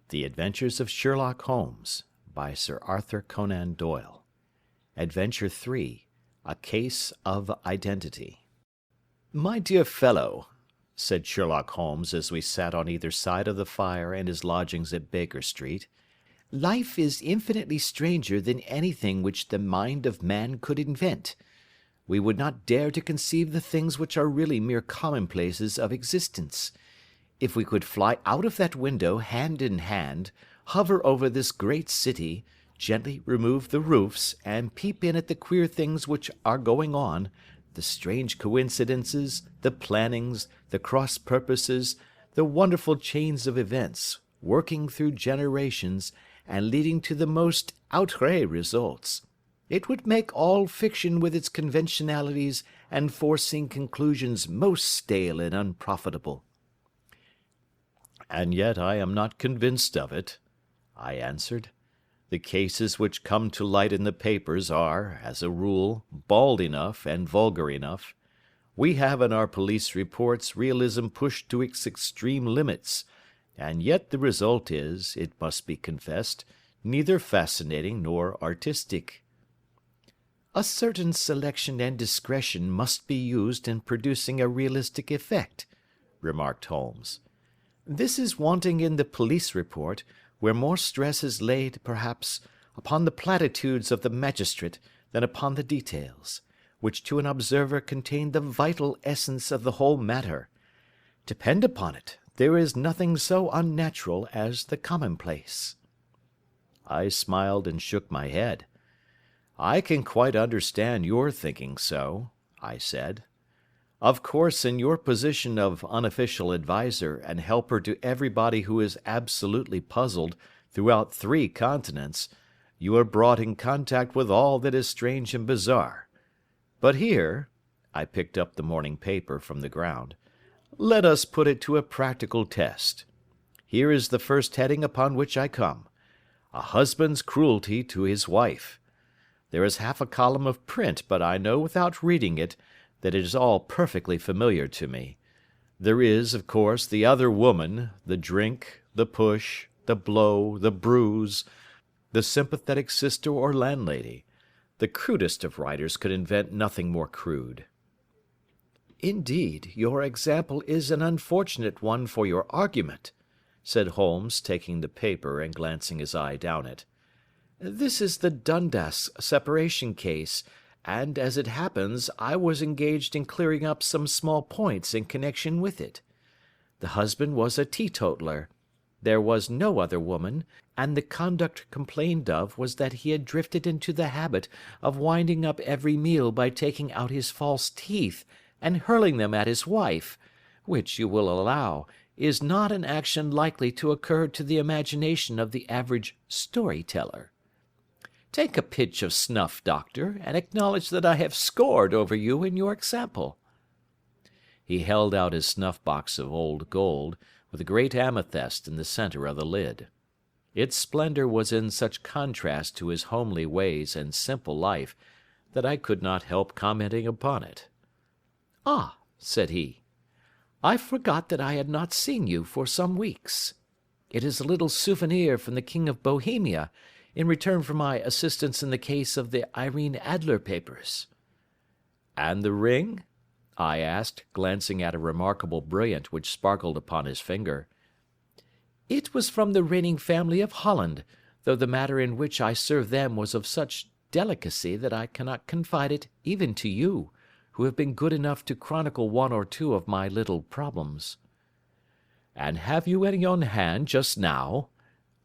The Adventures of Sherlock Holmes, by Sir Arthur Conan Doyle. Adventure 3, A Case of Identity. "My dear fellow," said Sherlock Holmes as we sat on either side of the fire in his lodgings at Baker Street, "life is infinitely stranger than anything which the mind of man could invent. We would not dare to conceive the things which are really mere commonplaces of existence. If we could fly out of that window hand in hand, hover over this great city, gently remove the roofs, and peep in at the queer things which are going on, the strange coincidences, the plannings, the cross purposes, the wonderful chains of events, working through generations, and leading to the most outré results, it would make all fiction with its conventionalities and foreseen conclusions most stale and unprofitable." "And yet I am not convinced of it," I answered. "The cases which come to light in the papers are, as a rule, bald enough and vulgar enough. We have in our police reports realism pushed to its extreme limits, and yet the result is, it must be confessed, neither fascinating nor artistic." "A certain selection and discretion must be used in producing a realistic effect," remarked Holmes. "This is wanting in the police report, where more stress is laid, perhaps, upon the platitudes of the magistrate than upon the details, which to an observer contain the vital essence of the whole matter. Depend upon it, there is nothing so unnatural as the commonplace." I smiled and shook my head. "I can quite understand your thinking so," I said. "Of course, in your position of unofficial adviser and helper to everybody who is absolutely puzzled throughout 3 continents, you are brought in contact with all that is strange and bizarre. But here," I picked up the morning paper from the ground, "let us put it to a practical test. Here is the first heading upon which I come: A husband's cruelty to his wife. There is half a column of print, but I know without reading it that it is all perfectly familiar to me. There is, of course, the other woman, the drink, the push, the blow, the bruise, the sympathetic sister or landlady. The crudest of writers could invent nothing more crude." "Indeed, your example is an unfortunate one for your argument," said Holmes, taking the paper and glancing his eye down it. "This is the Dundas separation case, and, as it happens, I was engaged in clearing up some small points in connection with it. The husband was a teetotaler. There was no other woman, and the conduct complained of was that he had drifted into the habit of winding up every meal by taking out his false teeth and hurling them at his wife, which, you will allow, is not an action likely to occur to the imagination of the average story-teller. Take a pinch of snuff, doctor, and acknowledge that I have scored over you in your example." He held out his snuff-box of old gold, with a great amethyst in the centre of the lid. Its splendour was in such contrast to his homely ways and simple life that I could not help commenting upon it. "Ah," said he, "I forgot that I had not seen you for some weeks. It is a little souvenir from the King of Bohemia, in return for my assistance in the case of the Irene Adler papers." "And the ring?" I asked, glancing at a remarkable brilliant which sparkled upon his finger. "It was from the reigning family of Holland, though the matter in which I served them was of such delicacy that I cannot confide it even to you, who have been good enough to chronicle 1 or 2 of my little problems." "And have you any on hand just now?"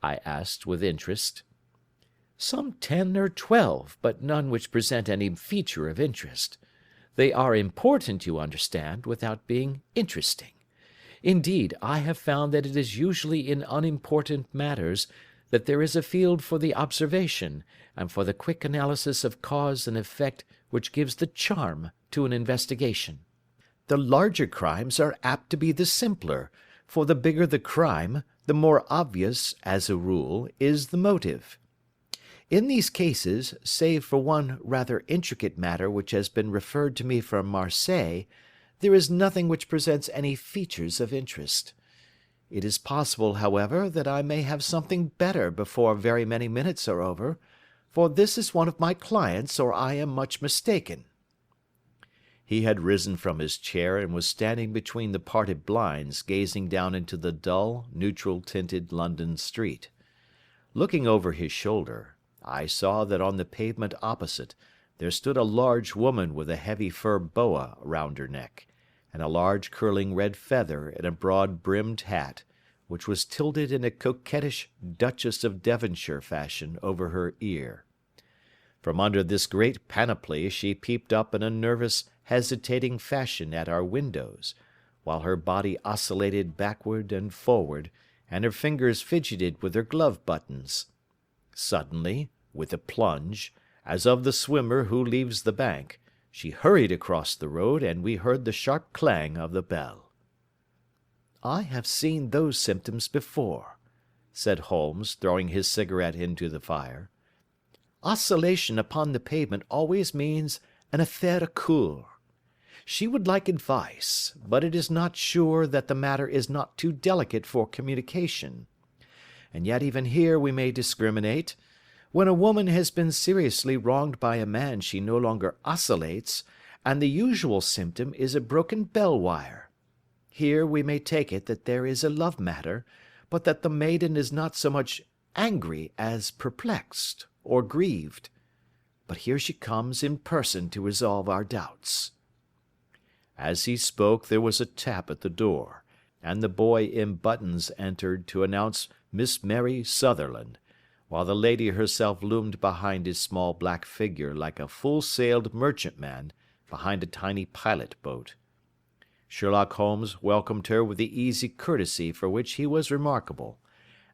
I asked with interest. "Some 10 or 12, but none which present any feature of interest. They are important, you understand, without being interesting. Indeed, I have found that it is usually in unimportant matters that there is a field for the observation, and for the quick analysis of cause and effect which gives the charm to an investigation. The larger crimes are apt to be the simpler, for the bigger the crime, the more obvious, as a rule, is the motive. In these cases, save for one rather intricate matter which has been referred to me from Marseilles, there is nothing which presents any features of interest. It is possible, however, that I may have something better before very many minutes are over, for this is one of my clients, or I am much mistaken." He had risen from his chair and was standing between the parted blinds, gazing down into the dull, neutral-tinted London street. Looking over his shoulder, I saw that on the pavement opposite there stood a large woman with a heavy fur boa round her neck, and a large curling red feather in a broad-brimmed hat, which was tilted in a coquettish Duchess of Devonshire fashion over her ear. From under this great panoply she peeped up in a nervous, hesitating fashion at our windows, while her body oscillated backward and forward, and her fingers fidgeted with her glove buttons. Suddenly, with a plunge, as of the swimmer who leaves the bank, she hurried across the road, and we heard the sharp clang of the bell. "I have seen those symptoms before," said Holmes, throwing his cigarette into the fire. "Oscillation upon the pavement always means an affaire à coeur. She would like advice, but it is not sure that the matter is not too delicate for communication. And yet even here we may discriminate. When a woman has been seriously wronged by a man she no longer oscillates, and the usual symptom is a broken bell wire. Here we may take it that there is a love matter, but that the maiden is not so much angry as perplexed or grieved. But here she comes in person to resolve our doubts." As he spoke there was a tap at the door, and the boy in buttons entered to announce Miss Mary Sutherland, while the lady herself loomed behind his small black figure like a full-sailed merchantman behind a tiny pilot-boat. Sherlock Holmes welcomed her with the easy courtesy for which he was remarkable,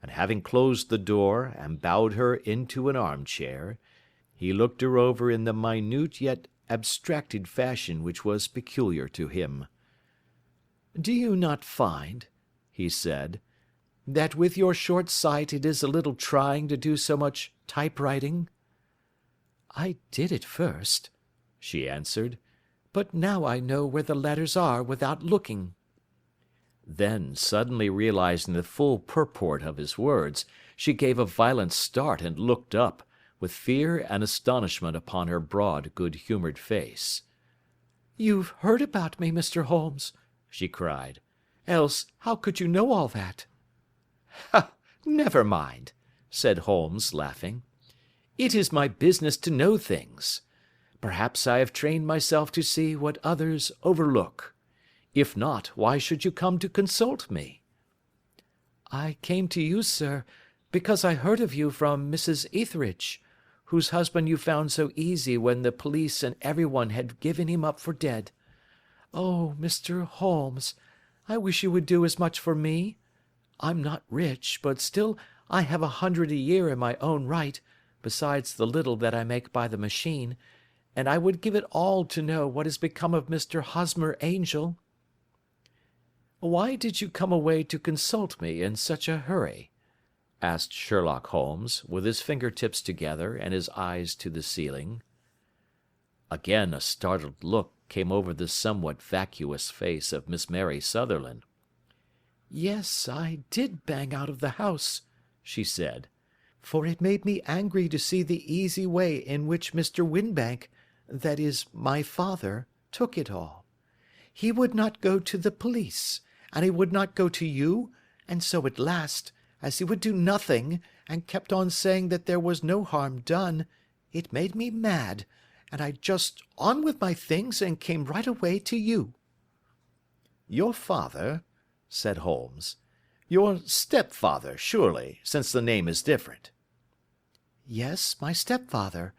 and having closed the door and bowed her into an armchair, he looked her over in the minute yet abstracted fashion which was peculiar to him. "Do you not find," he said, "that with your short sight it is a little trying to do so much typewriting?" "I did at first," she answered, "but now I know where the letters are without looking." Then, suddenly realizing the full purport of his words, she gave a violent start and looked up, with fear and astonishment upon her broad, good-humoured face. "You've heard about me, Mr. Holmes," she cried. "Else how could you know all that?" "Ha! Never mind," said Holmes, laughing. "It is my business to know things. Perhaps I have trained myself to see what others overlook. If not, why should you come to consult me?" "I came to you, sir, because I heard of you from Mrs. Etheridge, whose husband you found so easy when the police and everyone had given him up for dead. Oh, Mr. Holmes, I wish you would do as much for me. I'm not rich, but still I have 100 a year in my own right, besides the little that I make by the machine, and I would give it all to know what has become of Mr. Hosmer Angel." "Why did you come away to consult me in such a hurry?" asked Sherlock Holmes, with his finger-tips together and his eyes to the ceiling. Again a startled look came over the somewhat vacuous face of Miss Mary Sutherland. "Yes, I did bang out of the house," she said, "for it made me angry to see the easy way in which Mr. Winbank, that is, my father, took it all. He would not go to the police, and he would not go to you, and so at last, as he would do nothing, and kept on saying that there was no harm done, it made me mad, and I just on with my things and came right away to you." "Your father?" said Holmes. "Your stepfather, surely, since the name is different." "Yes, my stepfather.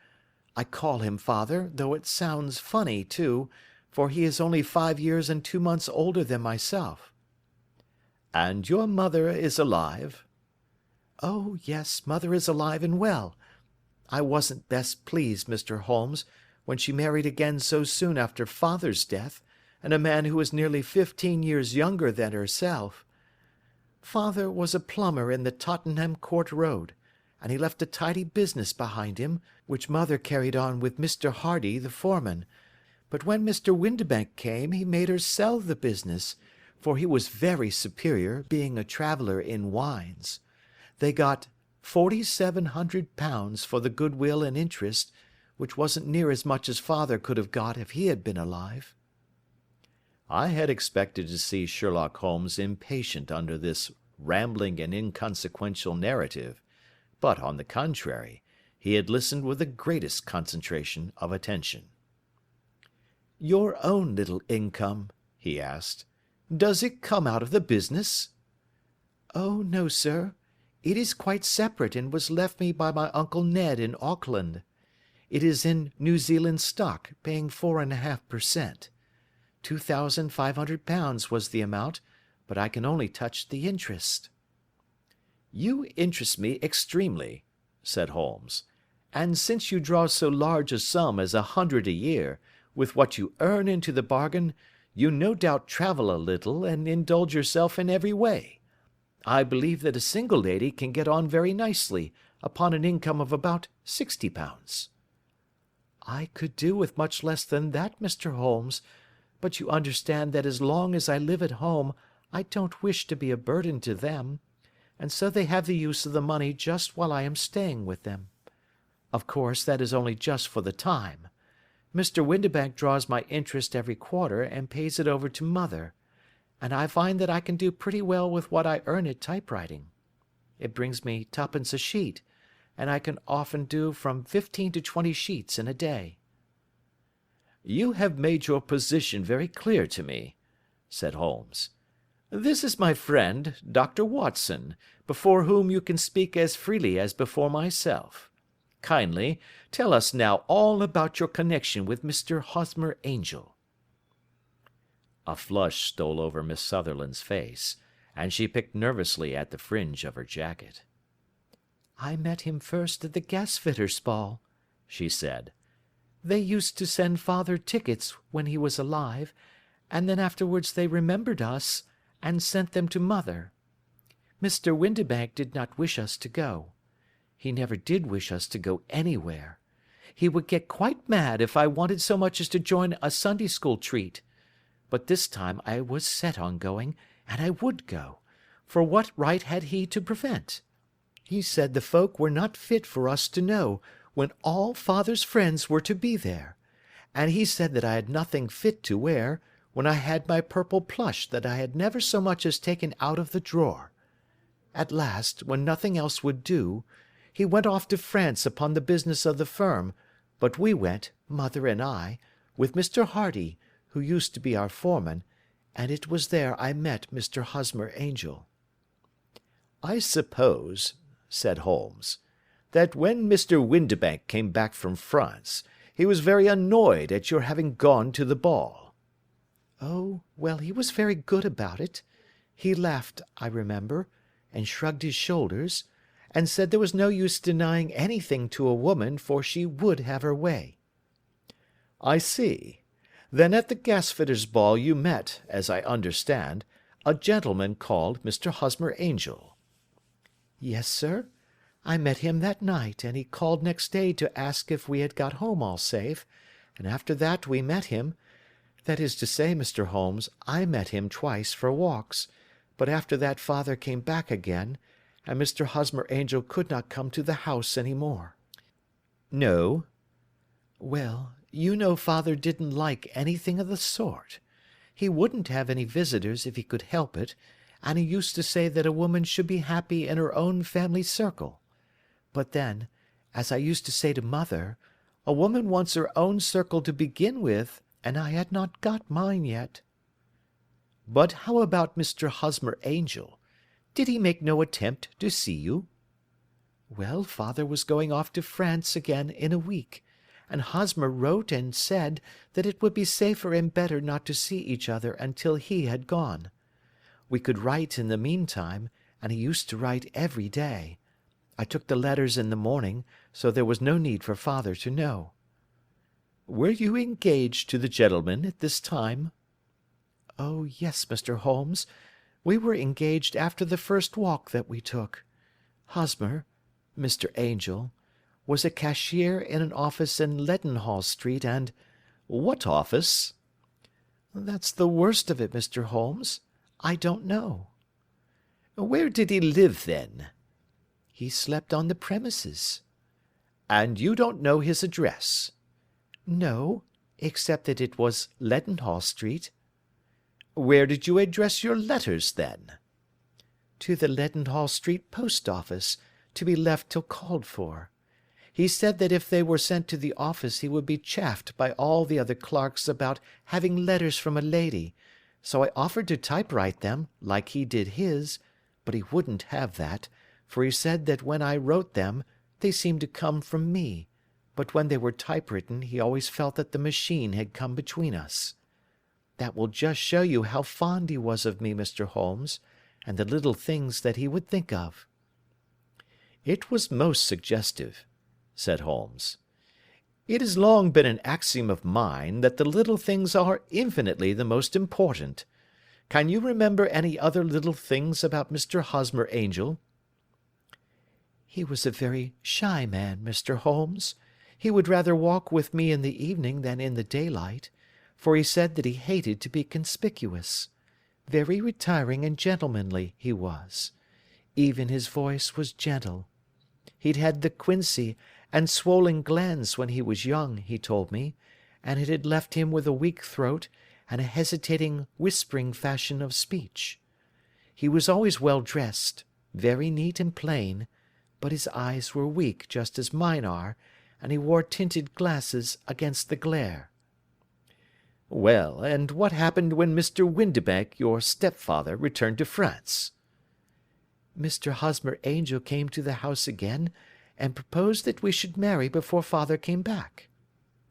I call him father, though it sounds funny, too, for he is only 5 years and 2 months older than myself." "And your mother is alive?" "Oh, yes, mother is alive and well. I wasn't best pleased, Mr. Holmes, when she married again so soon after father's death, and a man who was nearly 15 years younger than herself. Father was a plumber in the Tottenham Court Road, and he left a tidy business behind him, which mother carried on with Mr. Hardy, the foreman, but when Mr. Windibank came he made her sell the business, for he was very superior, being a traveller in wines. They got £4,700 for the goodwill and interest, which wasn't near as much as father could have got if he had been alive. I had expected to see Sherlock Holmes impatient under this rambling and inconsequential narrative, but, on the contrary, he had listened with the greatest concentration of attention. "Your own little income," he asked, "does it come out of the business?" "Oh, no, sir. It is quite separate and was left me by my Uncle Ned in Auckland. It is in New Zealand stock, paying 4.5%. £2,500 was the amount, but I can only touch the interest." "You interest me extremely," said Holmes, "and since you draw so large a sum as 100 a year, with what you earn into the bargain, you no doubt travel a little and indulge yourself in every way. I believe that a single lady can get on very nicely upon an income of about £60. "I could do with much less than that, Mr. Holmes, but you understand that as long as I live at home I don't wish to be a burden to them, and so they have the use of the money just while I am staying with them. Of course, that is only just for the time. Mr. Windibank draws my interest every quarter and pays it over to mother, and I find that I can do pretty well with what I earn at typewriting. It brings me twopence a sheet, and I can often do from 15 to 20 sheets in a day." "You have made your position very clear to me," said Holmes. "This is my friend, Dr. Watson, before whom you can speak as freely as before myself. Kindly tell us now all about your connection with Mr. Hosmer Angel." A flush stole over Miss Sutherland's face, and she picked nervously at the fringe of her jacket. "I met him first at the gasfitters' ball," she said. "They used to send father tickets when he was alive, and then afterwards they remembered us, and sent them to mother. Mr. Windibank did not wish us to go. He never did wish us to go anywhere. He would get quite mad if I wanted so much as to join a Sunday school treat. But this time I was set on going, and I would go, for what right had he to prevent? He said the folk were not fit for us to know, when all father's friends were to be there, and he said that I had nothing fit to wear, when I had my purple plush that I had never so much as taken out of the drawer. At last, when nothing else would do, he went off to France upon the business of the firm, but we went, mother and I, with Mr. Hardy, who used to be our foreman, and it was there I met Mr. Hosmer Angel." "I suppose," said Holmes, "that when Mr. Windibank came back from France, he was very annoyed at your having gone to the ball." "Oh, well, he was very good about it. He laughed, I remember, and shrugged his shoulders, and said there was no use denying anything to a woman, for she would have her way." "I see. Then at the gasfitters' ball you met, as I understand, a gentleman called Mr. Hosmer Angel." "Yes, sir. I met him that night, and he called next day to ask if we had got home all safe, and after that we met him. That is to say, Mr. Holmes, I met him twice for walks, but after that father came back again, and Mr. Hosmer Angel could not come to the house any more." "No." "Well, you know father didn't like anything of the sort. He wouldn't have any visitors if he could help it, and he used to say that a woman should be happy in her own family circle. But then, as I used to say to mother, a woman wants her own circle to begin with, and I had not got mine yet." "But how about Mr. Hosmer Angel? Did he make no attempt to see you?" "Well, father was going off to France again in a week, and Hosmer wrote and said that it would be safer and better not to see each other until he had gone. We could write in the meantime, and he used to write every day. I took the letters in the morning, so there was no need for father to know." "Were you engaged to the gentleman at this time?" "Oh, yes, Mr. Holmes. We were engaged after the first walk that we took. Hosmer, Mr. Angel, was a cashier in an office in Leadenhall Street, and—" "What office?" "That's the worst of it, Mr. Holmes. I don't know. Where did he live then? He slept on the premises. And you don't know his address? No, except that it was Leadenhall Street. Where did you address your letters then? To the Leadenhall Street post office, to be left till called for. He said that if they were sent to the office he would be chaffed by all the other clerks about having letters from a lady, so I offered to typewrite them, like he did his, but he wouldn't have that, for he said that when I wrote them they seemed to come from me, but when they were typewritten he always felt that the machine had come between us. That will just show you how fond he was of me, Mr. Holmes, and the little things that he would think of." "It was most suggestive," said Holmes. "It has long been an axiom of mine that the little things are infinitely the most important. Can you remember any other little things about Mr. Hosmer Angel?" "He was a very shy man, Mr. Holmes. He would rather walk with me in the evening than in the daylight, for he said that he hated to be conspicuous. Very retiring and gentlemanly he was. Even his voice was gentle. He'd had the quinsy and swollen glands when he was young, he told me, and it had left him with a weak throat and a hesitating, whispering fashion of speech. He was always well dressed, very neat and plain, but his eyes were weak just as mine are, and he wore tinted glasses against the glare." "Well, and what happened when Mr. Windibank, your stepfather, returned to France?" "Mr. Hosmer Angel came to the house again, and proposed that we should marry before father came back.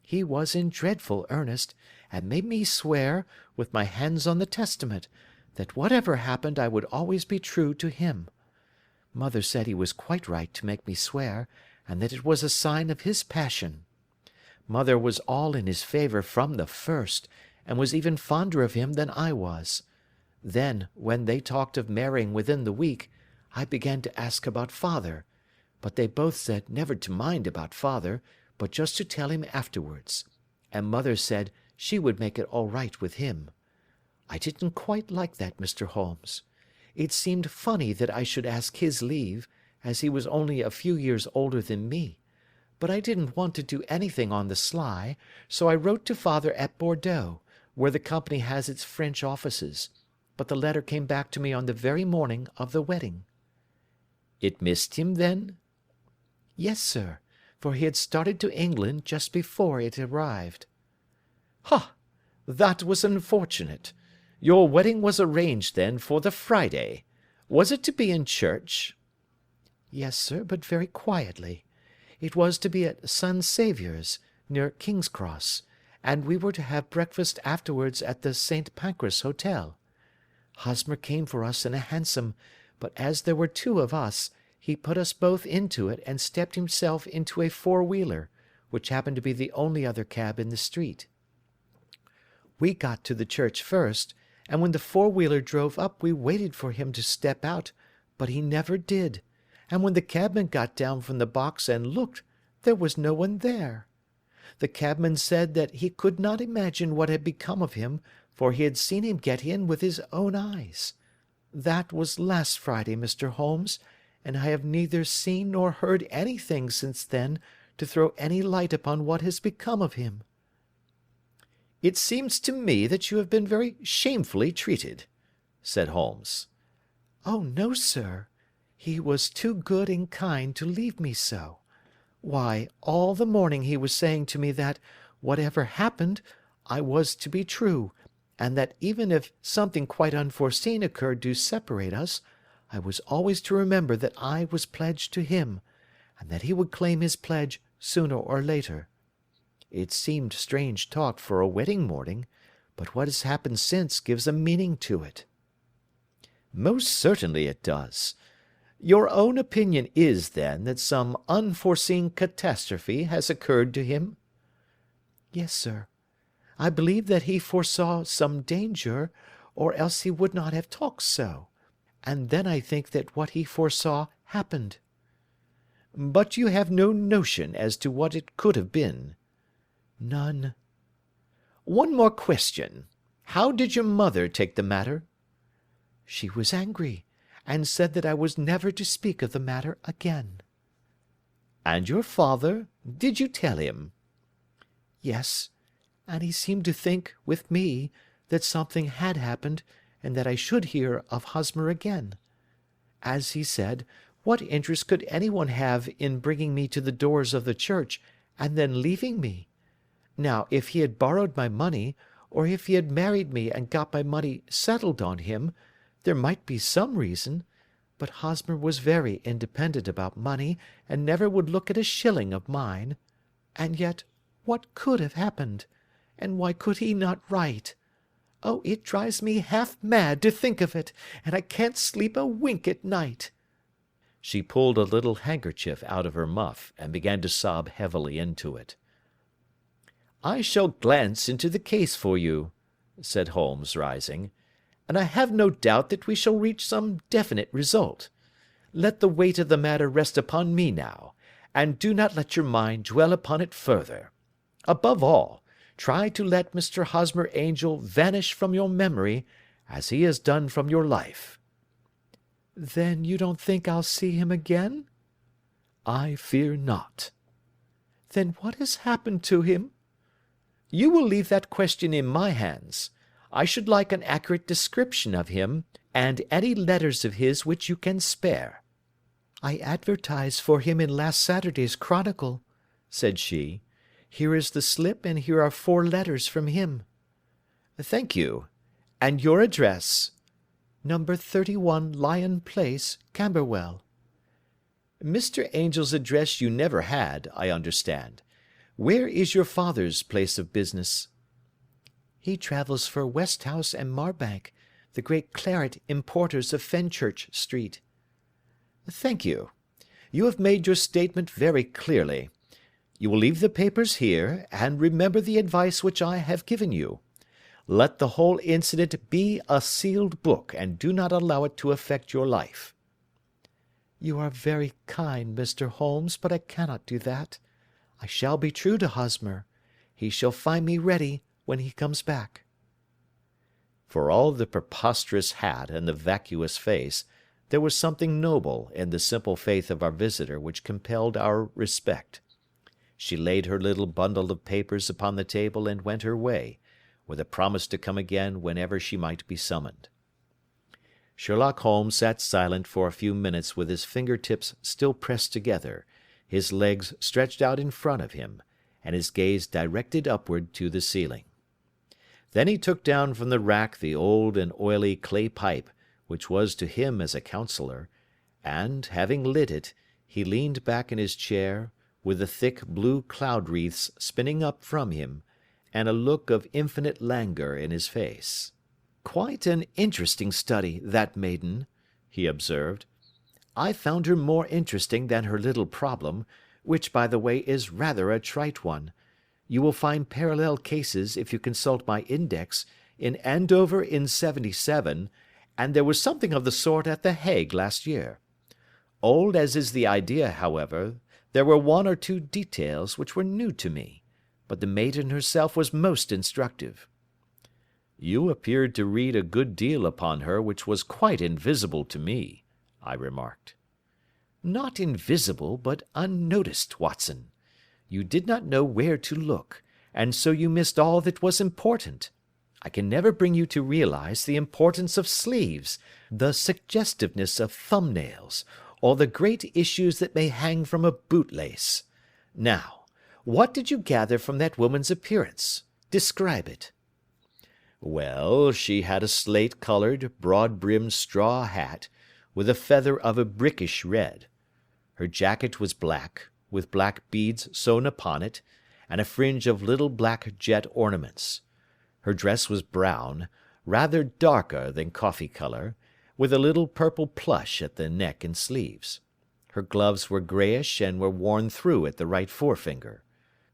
He was in dreadful earnest, and made me swear, with my hands on the testament, that whatever happened I would always be true to him. Mother said he was quite right to make me swear, and that it was a sign of his passion. Mother was all in his favour from the first, and was even fonder of him than I was. Then, when they talked of marrying within the week, I began to ask about father, but they both said never to mind about father, but just to tell him afterwards, and mother said she would make it all right with him. I didn't quite like that, Mr. Holmes. It seemed funny that I should ask his leave, as he was only a few years older than me, but I didn't want to do anything on the sly, so I wrote to father at Bordeaux, where the company has its French offices, but the letter came back to me on the very morning of the wedding." "It missed him, then?" "Yes, sir, for he had started to England just before it arrived." "Ha! That was unfortunate. Your wedding was arranged, then, for the Friday. Was it to be in church?" "Yes, sir, but very quietly. It was to be at Son Saviour's, near King's Cross, and we were to have breakfast afterwards at the St. Pancras Hotel. Hosmer came for us in a hansom, but as there were two of us, he put us both into it and stepped himself into a four-wheeler, which happened to be the only other cab in the street. We got to the church first, and when the four-wheeler drove up we waited for him to step out, but he never did, and when the cabman got down from the box and looked, there was no one there. The cabman said that he could not imagine what had become of him, for he had seen him get in with his own eyes. That was last Friday, Mr. Holmes, and I have neither seen nor heard anything since then to throw any light upon what has become of him." "It seems to me that you have been very shamefully treated," said Holmes. "Oh, no, sir. He was too good and kind to leave me so. Why, all the morning he was saying to me that, whatever happened, I was to be true, and that even if something quite unforeseen occurred to separate us, I was always to remember that I was pledged to him, and that he would claim his pledge sooner or later. It seemed strange talk for a wedding morning, but what has happened since gives a meaning to it." "Most certainly it does. Your own opinion is, then, that some unforeseen catastrophe has occurred to him?" "Yes, sir. I believe that he foresaw some danger, or else he would not have talked so, and then I think that what he foresaw happened." "But you have no notion as to what it could have been?" "None." "One more question. How did your mother take the matter?" She was angry, and said that I was never to speak of the matter again. And your father? Did you tell him? Yes, and he seemed to think, with me, that something had happened, and that I should hear of Hosmer again. As he said, what interest could anyone have in bringing me to the doors of the church, and then leaving me? Now, if he had borrowed my money, or if he had married me and got my money settled on him, there might be some reason, but Hosmer was very independent about money, and never would look at a shilling of mine. And yet, what could have happened? And why could he not write? Oh, it drives me half mad to think of it, and I can't sleep a wink at night." She pulled a little handkerchief out of her muff, and began to sob heavily into it. "I shall glance into the case for you," said Holmes, rising, "and I have no doubt that we shall reach some definite result. Let the weight of the matter rest upon me now, and do not let your mind dwell upon it further. Above all, try to let Mr. Hosmer Angel vanish from your memory, as he has done from your life." "Then you don't think I'll see him again?" "I fear not." "Then what has happened to him?" "You will leave that question in my hands. I should like an accurate description of him, and any letters of his which you can spare." "I advertised for him in last Saturday's Chronicle," said she. "Here is the slip, and here are 4 letters from him." "Thank you. And your address?" "Number 31 Lion Place, Camberwell." "Mr. Angel's address you never had, I understand. Where is your father's place of business?" "He travels for Westhouse and Marbank, the great claret importers of Fenchurch Street." "Thank you. You have made your statement very clearly. You will leave the papers here, and remember the advice which I have given you. Let the whole incident be a sealed book, and do not allow it to affect your life." "You are very kind, Mr. Holmes, but I cannot do that. I shall be true to Hosmer. He shall find me ready when he comes back." For all the preposterous hat and the vacuous face, there was something noble in the simple faith of our visitor which compelled our respect. She laid her little bundle of papers upon the table and went her way, with a promise to come again whenever she might be summoned. Sherlock Holmes sat silent for a few minutes with his finger-tips still pressed together, his legs stretched out in front of him, and his gaze directed upward to the ceiling. Then he took down from the rack the old and oily clay pipe, which was to him as a counsellor, and, having lit it, he leaned back in his chair, with the thick blue cloud-wreaths spinning up from him, and a look of infinite languor in his face. "Quite an interesting study, that maiden," he observed. "I found her more interesting than her little problem, which, by the way, is rather a trite one. You will find parallel cases, if you consult my index, in Andover in '77, and there was something of the sort at The Hague last year. Old as is the idea, however, there were 1 or 2 details which were new to me, but the maiden herself was most instructive." "You appeared to read a good deal upon her which was quite invisible to me," I remarked. "Not invisible, but unnoticed, Watson. You did not know where to look, and so you missed all that was important. I can never bring you to realize the importance of sleeves, the suggestiveness of thumbnails, or the great issues that may hang from a bootlace. Now, what did you gather from that woman's appearance? Describe it." "Well, she had a slate-coloured, broad-brimmed straw hat, with a feather of a brickish red. Her jacket was black, with black beads sewn upon it, and a fringe of little black jet ornaments. Her dress was brown, rather darker than coffee colour, with a little purple plush at the neck and sleeves. Her gloves were greyish and were worn through at the right forefinger.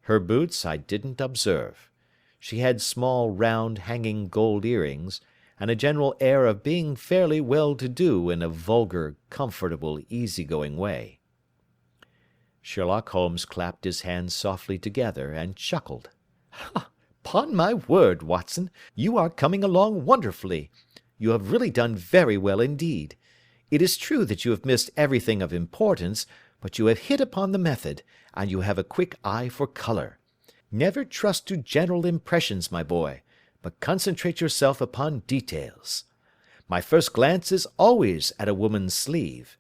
Her boots I didn't observe. She had small, round, hanging gold earrings, and a general air of being fairly well-to-do in a vulgar, comfortable, easy-going way." Sherlock Holmes clapped his hands softly together and chuckled. "'Pon my word, Watson, you are coming along wonderfully. you have really done very well indeed. It is true that you have missed everything of importance, but you have hit upon the method, and you have a quick eye for colour. Never trust to general impressions, my boy, but concentrate yourself upon details. My first glance is always at a woman's sleeve.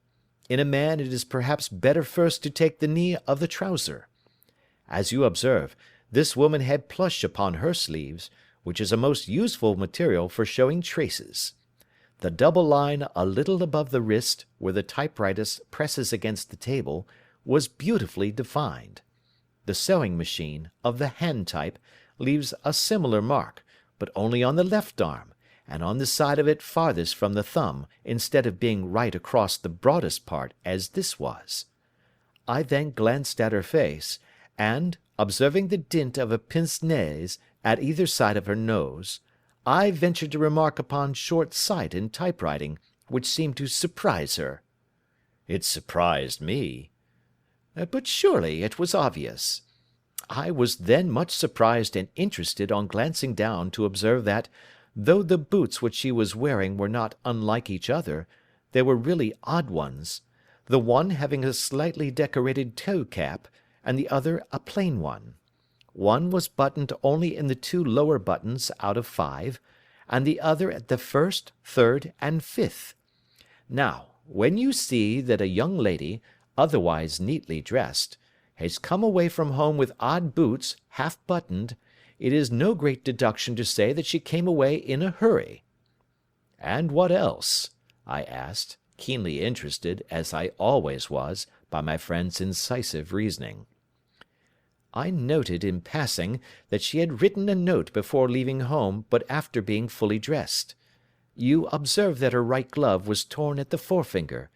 In a man it is perhaps better first to take the knee of the trouser. As you observe, this woman had plush upon her sleeves, which is a most useful material for showing traces. The double line a little above the wrist, where the typewriter presses against the table, was beautifully defined. The sewing machine, of the hand type, leaves a similar mark, but only on the left arm, and on the side of it farthest from the thumb, instead of being right across the broadest part, as this was. I then glanced at her face, and, observing the dint of a pince-nez at either side of her nose, I ventured to remark upon short sight in typewriting, which seemed to surprise her. It surprised me. But surely it was obvious. I was then much surprised and interested on glancing down to observe that, though the boots which she was wearing were not unlike each other, they were really odd ones, the one having a slightly decorated toe cap, and the other a plain one. One was buttoned only in the 2 lower buttons out of 5, and the other at the 1st, 3rd, and 5th. Now, when you see that a young lady, otherwise neatly dressed, has come away from home with odd boots, half buttoned, it is no great deduction to say that she came away in a hurry. And what else? I asked, keenly interested, as I always was, by my friend's incisive reasoning. I noted, in passing, that she had written a note before leaving home, but after being fully dressed. You observed that her right glove was torn at the forefinger,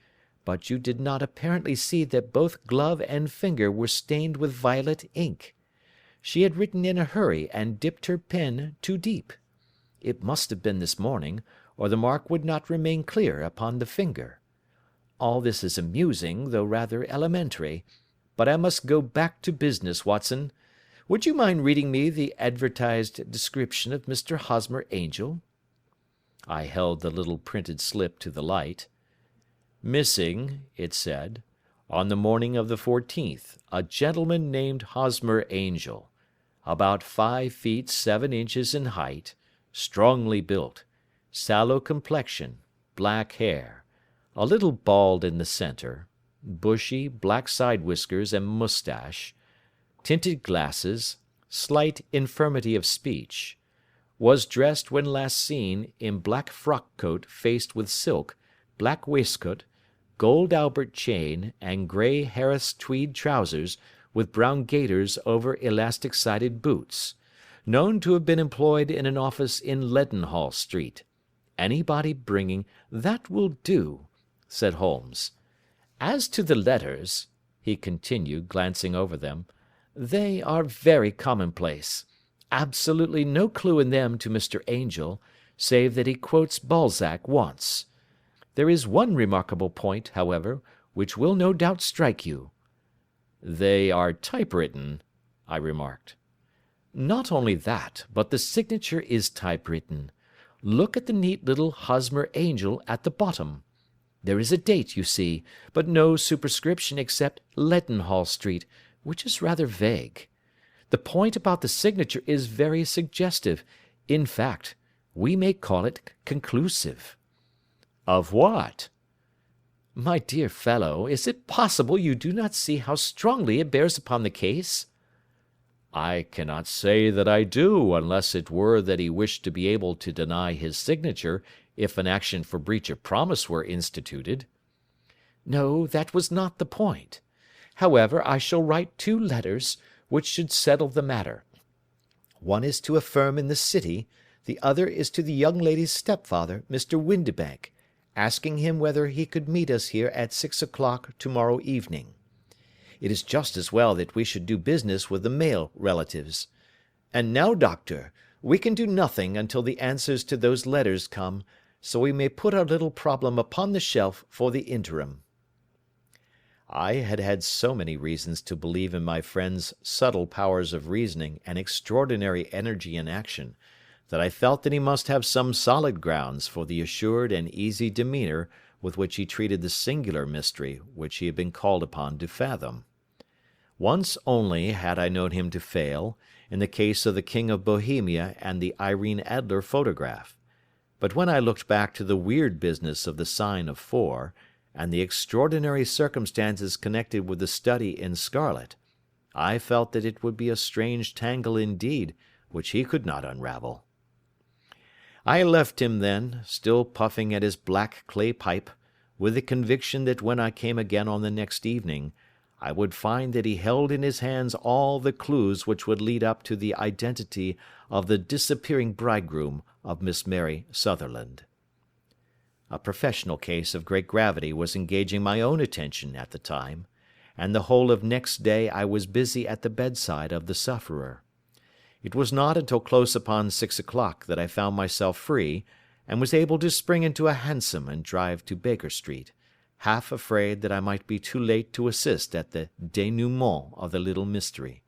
but you did not apparently see that both glove and finger were stained with violet ink. She had written in a hurry and dipped her pen too deep. It must have been this morning, or the mark would not remain clear upon the finger. All this is amusing, though rather elementary. But I must go back to business, Watson. Would you mind reading me the advertised description of Mr. Hosmer Angel? I held the little printed slip to the light. Missing, it said, on the morning of the 14th, a gentleman named Hosmer Angel, about 5 feet 7 inches in height, strongly built, sallow complexion, black hair, a little bald in the centre, bushy, black side whiskers and moustache, tinted glasses, slight infirmity of speech, was dressed when last seen in black frock-coat faced with silk, black waistcoat, gold Albert chain, and grey Harris tweed trousers, with brown gaiters over elastic-sided boots, known to have been employed in an office in Leadenhall Street. Anybody bringing— "That will do," said Holmes. "As to the letters," he continued, glancing over them, "they are very commonplace. Absolutely no clue in them to Mr. Angel, save that he quotes Balzac once. There is one remarkable point, however, which will no doubt strike you." "They are typewritten," I remarked. "Not only that, but the signature is typewritten. Look at the neat little Hosmer Angel at the bottom. There is a date, you see, but no superscription except Leadenhall Street, which is rather vague. The point about the signature is very suggestive. In fact, we may call it conclusive." "Of what?" "My dear fellow, is it possible you do not see how strongly it bears upon the case?" "I cannot say that I do, unless it were that he wished to be able to deny his signature if an action for breach of promise were instituted." "No, that was not the point. However, I shall write 2 letters, which should settle the matter. One is to a firm in the city, the other is to the young lady's stepfather, Mr. Windibank, asking him whether he could meet us here at 6 o'clock to-morrow evening. It is just as well that we should do business with the male relatives. And now, Doctor, we can do nothing until the answers to those letters come, so we may put our little problem upon the shelf for the interim." I had had so many reasons to believe in my friend's subtle powers of reasoning and extraordinary energy in action, that I felt that he must have some solid grounds for the assured and easy demeanour with which he treated the singular mystery which he had been called upon to fathom. Once only had I known him to fail, in the case of the King of Bohemia and the Irene Adler photograph, but when I looked back to the weird business of the sign of 4, and the extraordinary circumstances connected with the study in scarlet, I felt that it would be a strange tangle indeed which he could not unravel. I left him then, still puffing at his black clay pipe, with the conviction that when I came again on the next evening, I would find that he held in his hands all the clues which would lead up to the identity of the disappearing bridegroom of Miss Mary Sutherland. A professional case of great gravity was engaging my own attention at the time, and the whole of next day I was busy at the bedside of the sufferer. It was not until close upon 6 o'clock that I found myself free, and was able to spring into a hansom and drive to Baker Street, half afraid that I might be too late to assist at the dénouement of the little mystery.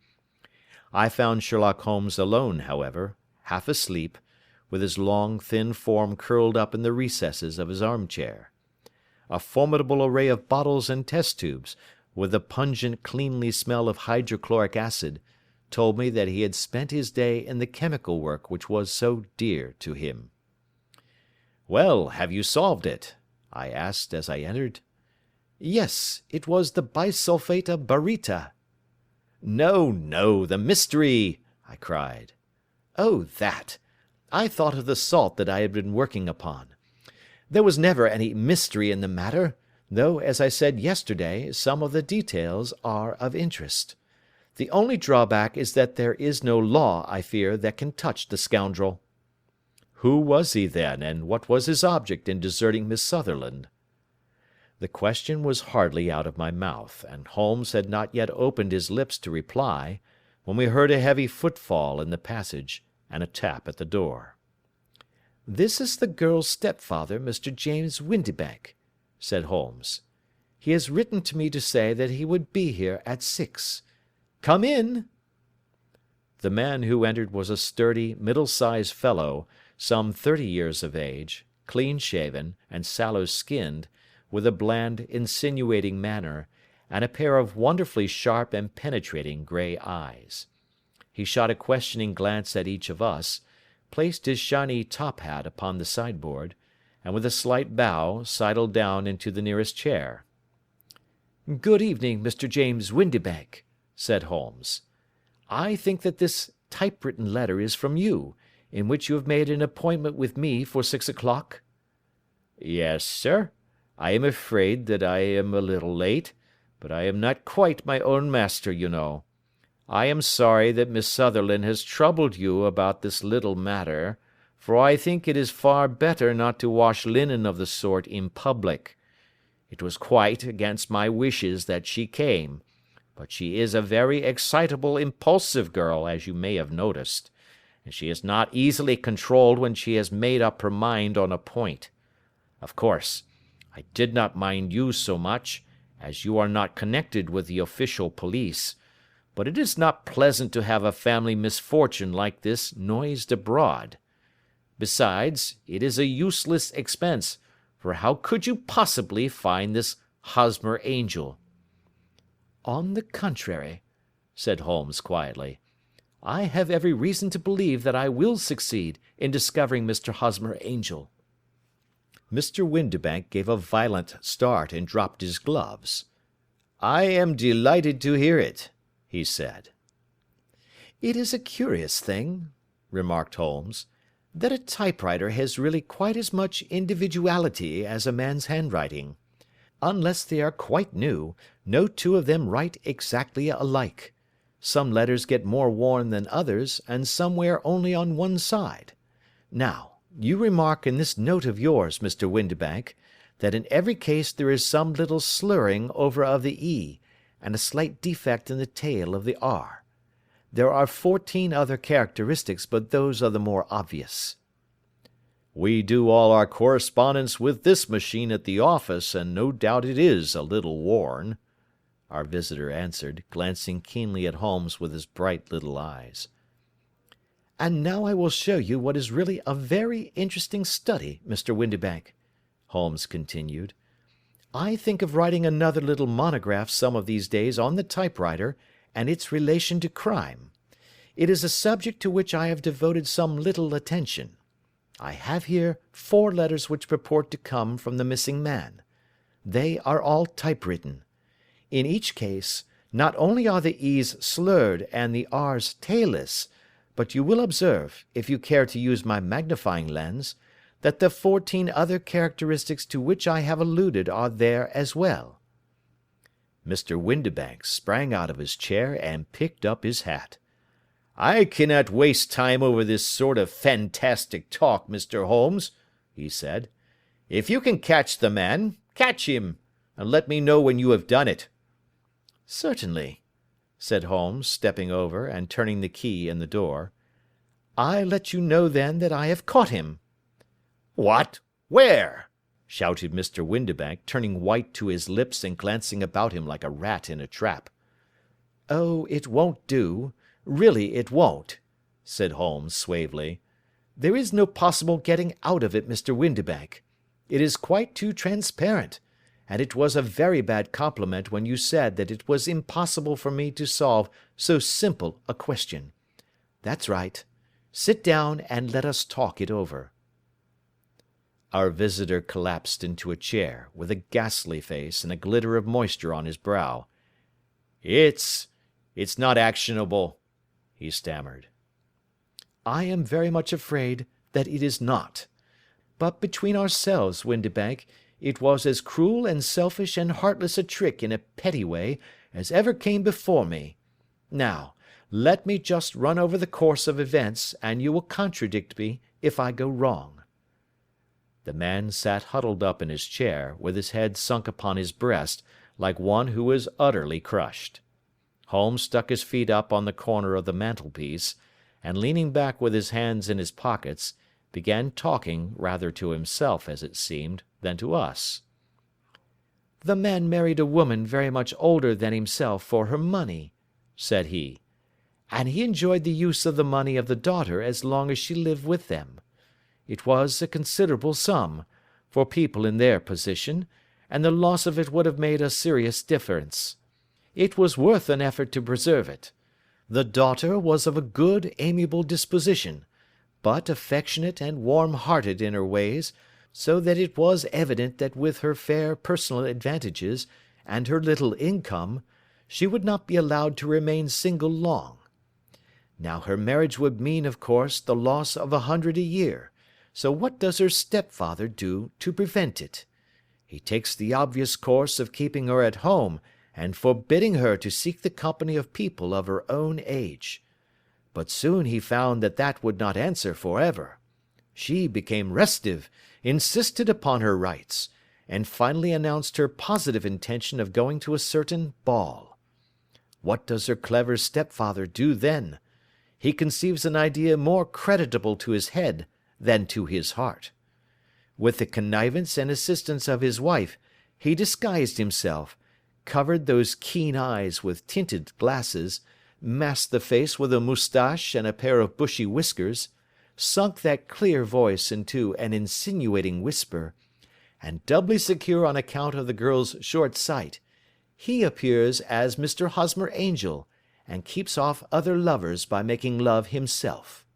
I found Sherlock Holmes alone, however, half asleep, with his long, thin form curled up in the recesses of his armchair. A formidable array of bottles and test tubes, with the pungent, cleanly smell of hydrochloric acid, told me that he had spent his day in the chemical work which was so dear to him. "Well, have you solved it?" I asked as I entered. "Yes, it was the bisulfate of baryta." "No, no, the mystery!" I cried. "Oh, that! I thought of the salt that I had been working upon. There was never any mystery in the matter, though, as I said yesterday, some of the details are of interest. The only drawback is that there is no law, I fear, that can touch the scoundrel." "Who was he, then, and what was his object in deserting Miss Sutherland?" The question was hardly out of my mouth, and Holmes had not yet opened his lips to reply, when we heard a heavy footfall in the passage, and a tap at the door. "This is the girl's stepfather, Mr. James Windibank," said Holmes. "He has written to me to say that he would be here at 6. Come in." The man who entered was a sturdy, middle-sized fellow, some 30 years of age, clean-shaven, and sallow-skinned, with a bland, insinuating manner, and a pair of wonderfully sharp and penetrating grey eyes. He shot a questioning glance at each of us, placed his shiny top-hat upon the sideboard, and with a slight bow sidled down into the nearest chair. "Good evening, Mr. James Windibank," said Holmes. "I think that this typewritten letter is from you, in which you have made an appointment with me for 6 o'clock?" "Yes, sir. I am afraid that I am a little late, but I am not quite my own master, you know. I am sorry that Miss Sutherland has troubled you about this little matter, for I think it is far better not to wash linen of the sort in public. It was quite against my wishes that she came, but she is a very excitable, impulsive girl, as you may have noticed, and she is not easily controlled when she has made up her mind on a point. Of course, I did not mind you so much, as you are not connected with the official police, but it is not pleasant to have a family misfortune like this noised abroad. Besides, it is a useless expense, for how could you possibly find this Hosmer Angel?" "On the contrary," said Holmes quietly, "I have every reason to believe that I will succeed in discovering Mr. Hosmer Angel." Mr. Windibank gave a violent start and dropped his gloves. "I am delighted to hear it," he said. "It is a curious thing," remarked Holmes, "that a typewriter has really quite as much individuality as a man's handwriting. Unless they are quite new, no two of them write exactly alike. Some letters get more worn than others, and some wear only on one side. Now, you remark in this note of yours, Mr. Windibank, that in every case there is some little slurring over of the E, and a slight defect in the tail of the R. There are 14 other characteristics, but those are the more obvious." "We do all our correspondence with this machine at the office, and no doubt it is a little worn," our visitor answered, glancing keenly at Holmes with his bright little eyes. And now I will show you what is really a very interesting study, Mr. Windibank," Holmes continued. "I think of writing another little monograph some of these days on the typewriter and its relation to crime. It is a subject to which I have devoted some little attention. I have here 4 letters which purport to come from the missing man. They are all typewritten. In each case, not only are the E's slurred and the R's tailless, but you will observe, if you care to use my magnifying lens, that the 14 other characteristics to which I have alluded are there as well." Mr. Windibank sprang out of his chair and picked up his hat. "I cannot waste time over this sort of fantastic talk, Mr. Holmes," he said. "If you can catch the man, catch him, and let me know when you have done it." "Certainly," said Holmes, stepping over and turning the key in the door. "I let you know then that I have caught him." "What? Where?" shouted Mr. Windibank, turning white to his lips and glancing about him like a rat in a trap. "Oh, it won't do. Really it won't," said Holmes suavely. "There is no possible getting out of it, Mr. Windibank. It is quite too transparent, and it was a very bad compliment when you said that it was impossible for me to solve so simple a question. That's right. Sit down and let us talk it over." Our visitor collapsed into a chair, with a ghastly face and a glitter of moisture on his brow. It's not actionable," he stammered. "I am very much afraid that it is not. But between ourselves, Windibank, it was as cruel and selfish and heartless a trick in a petty way as ever came before me. Now, let me just run over the course of events, and you will contradict me if I go wrong." The man sat huddled up in his chair, with his head sunk upon his breast, like one who is utterly crushed. Holmes stuck his feet up on the corner of the mantelpiece, and leaning back with his hands in his pockets, began talking, rather to himself, as it seemed, than to us. "The man married a woman very much older than himself for her money," said he, "and he enjoyed the use of the money of the daughter as long as she lived with them. It was a considerable sum, for people in their position, and the loss of it would have made a serious difference. It was worth an effort to preserve it. The daughter was of a good, amiable disposition, but affectionate and warm-hearted in her ways, so that it was evident that with her fair personal advantages, and her little income, she would not be allowed to remain single long. Now her marriage would mean, of course, the loss of 100 a year, so what does her stepfather do to prevent it? He takes the obvious course of keeping her at home and forbidding her to seek the company of people of her own age. But soon he found that that would not answer for ever. She became restive, insisted upon her rights, and finally announced her positive intention of going to a certain ball. What does her clever stepfather do then? He conceives an idea more creditable to his head than to his heart. With the connivance and assistance of his wife, he disguised himself, covered those keen eyes with tinted glasses, masked the face with a moustache and a pair of bushy whiskers, sunk that clear voice into an insinuating whisper, and doubly secure on account of the girl's short sight, he appears as Mr. Hosmer Angel, and keeps off other lovers by making love himself.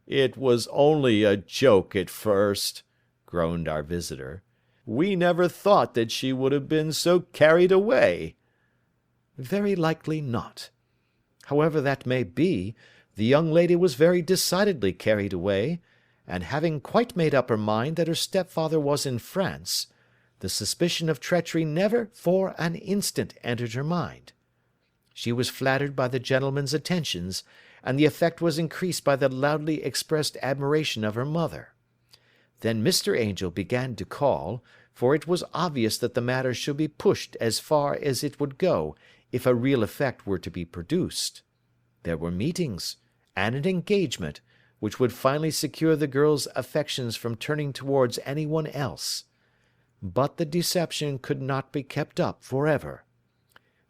"It was only a joke at first," groaned our visitor. "We never thought that she would have been so carried away." "Very likely not. However that may be, the young lady was very decidedly carried away, and having quite made up her mind that her stepfather was in France, the suspicion of treachery never for an instant entered her mind. She was flattered by the gentleman's attentions, and the effect was increased by the loudly expressed admiration of her mother. Then Mr. Angel began to call, for it was obvious that the matter should be pushed as far as it would go if a real effect were to be produced. There were meetings, and an engagement, which would finally secure the girl's affections from turning towards any one else. But the deception could not be kept up for ever.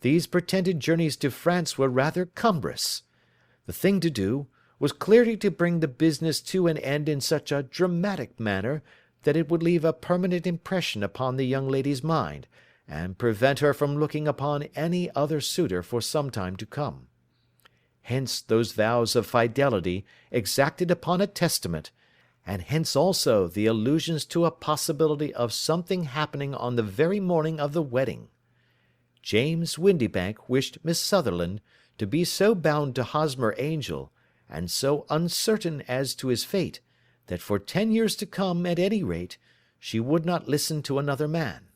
These pretended journeys to France were rather cumbrous. The thing to do was clearly to bring the business to an end in such a dramatic manner that it would leave a permanent impression upon the young lady's mind, and prevent her from looking upon any other suitor for some time to come. Hence those vows of fidelity exacted upon a testament, and hence also the allusions to a possibility of something happening on the very morning of the wedding. James Windibank wished Miss Sutherland to be so bound to Hosmer Angel, and so uncertain as to his fate, that for 10 years to come, at any rate, she would not listen to another man.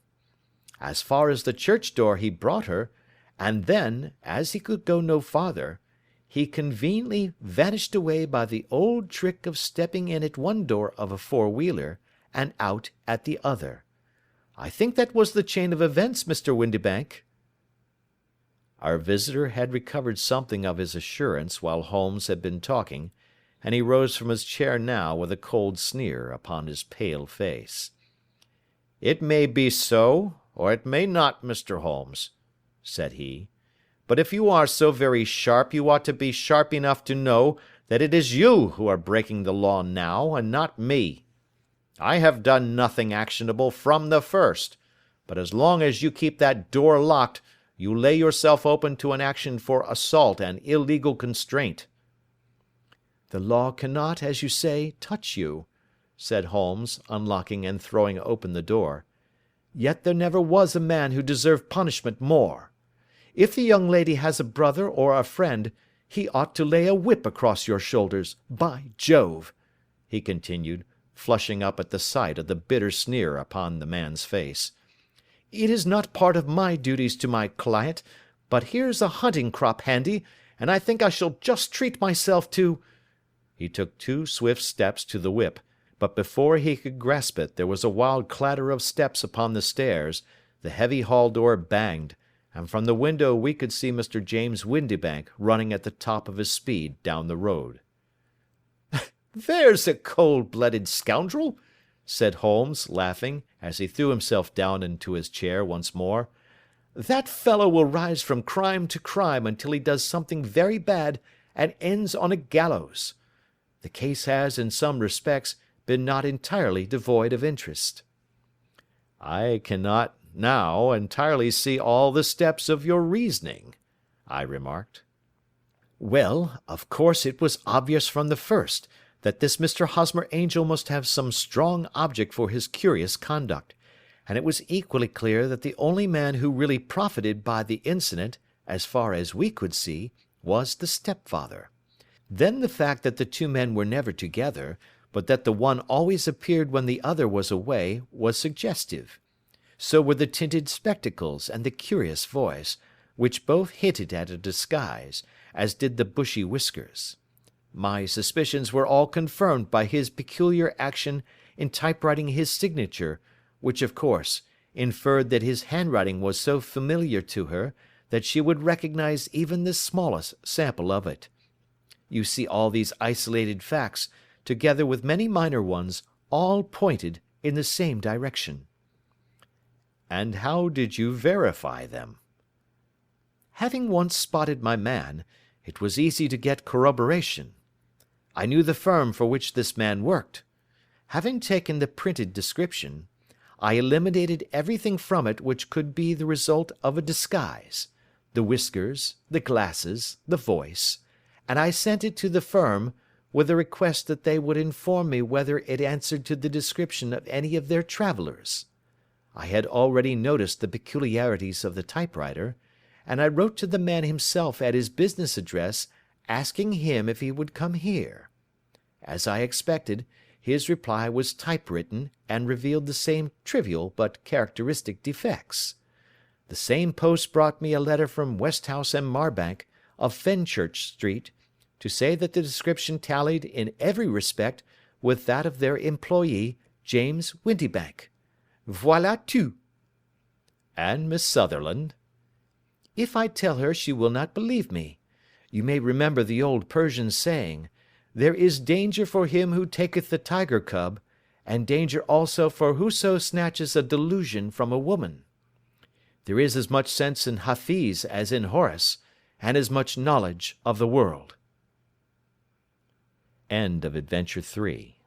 As far as the church door he brought her, and then, as he could go no farther, he conveniently vanished away by the old trick of stepping in at one door of a four-wheeler, and out at the other. I think that was the chain of events, Mr. Windibank." Our visitor had recovered something of his assurance while Holmes had been talking, and he rose from his chair now with a cold sneer upon his pale face. "It may be so, or it may not, Mr. Holmes," said he. "But if you are so very sharp, you ought to be sharp enough to know that it is you who are breaking the law now, and not me. I have done nothing actionable from the first, but as long as you keep that door locked, you lay yourself open to an action for assault and illegal constraint." "The law cannot, as you say, touch you," said Holmes, unlocking and throwing open the door. "Yet there never was a man who deserved punishment more. If the young lady has a brother or a friend, he ought to lay a whip across your shoulders, by Jove," he continued, flushing up at the sight of the bitter sneer upon the man's face. "It is not part of my duties to my client, but here's a hunting crop handy, and I think I shall just treat myself to—" He took 2 swift steps to the whip, but before he could grasp it there was a wild clatter of steps upon the stairs, the heavy hall door banged, and from the window we could see Mr. James Windibank running at the top of his speed down the road. "There's a cold-blooded scoundrel," said Holmes, laughing, as he threw himself down into his chair once more. "That fellow will rise from crime to crime until he does something very bad and ends on a gallows. The case has, in some respects, been not entirely devoid of interest." "I cannot now entirely see all the steps of your reasoning," I remarked. "Well, of course it was obvious from the first that this Mr. Hosmer Angel must have some strong object for his curious conduct, and it was equally clear that the only man who really profited by the incident, as far as we could see, was the stepfather. Then the fact that the 2 men were never together, but that the one always appeared when the other was away, was suggestive. So were the tinted spectacles and the curious voice, which both hinted at a disguise, as did the bushy whiskers. My suspicions were all confirmed by his peculiar action in typewriting his signature, which, of course, inferred that his handwriting was so familiar to her that she would recognize even the smallest sample of it. You see, all these isolated facts, together with many minor ones, all pointed in the same direction." "And how did you verify them?" "Having once spotted my man, it was easy to get corroboration. I knew the firm for which this man worked. Having taken the printed description, I eliminated everything from it which could be the result of a disguise, the whiskers, the glasses, the voice, and I sent it to the firm, with a request that they would inform me whether it answered to the description of any of their travellers. I had already noticed the peculiarities of the typewriter, and I wrote to the man himself at his business address, asking him if he would come here. As I expected, his reply was typewritten, and revealed the same trivial but characteristic defects. The same post brought me a letter from Westhouse and Marbank, of Fenchurch Street, to say that the description tallied in every respect with that of their employee, James Windibank. Voilà tout." "And Miss Sutherland?" "If I tell her she will not believe me. You may remember the old Persian saying, 'There is danger for him who taketh the tiger cub, and danger also for whoso snatches a delusion from a woman.' There is as much sense in Hafiz as in Horace, and as much knowledge of the world." End of Adventure 3.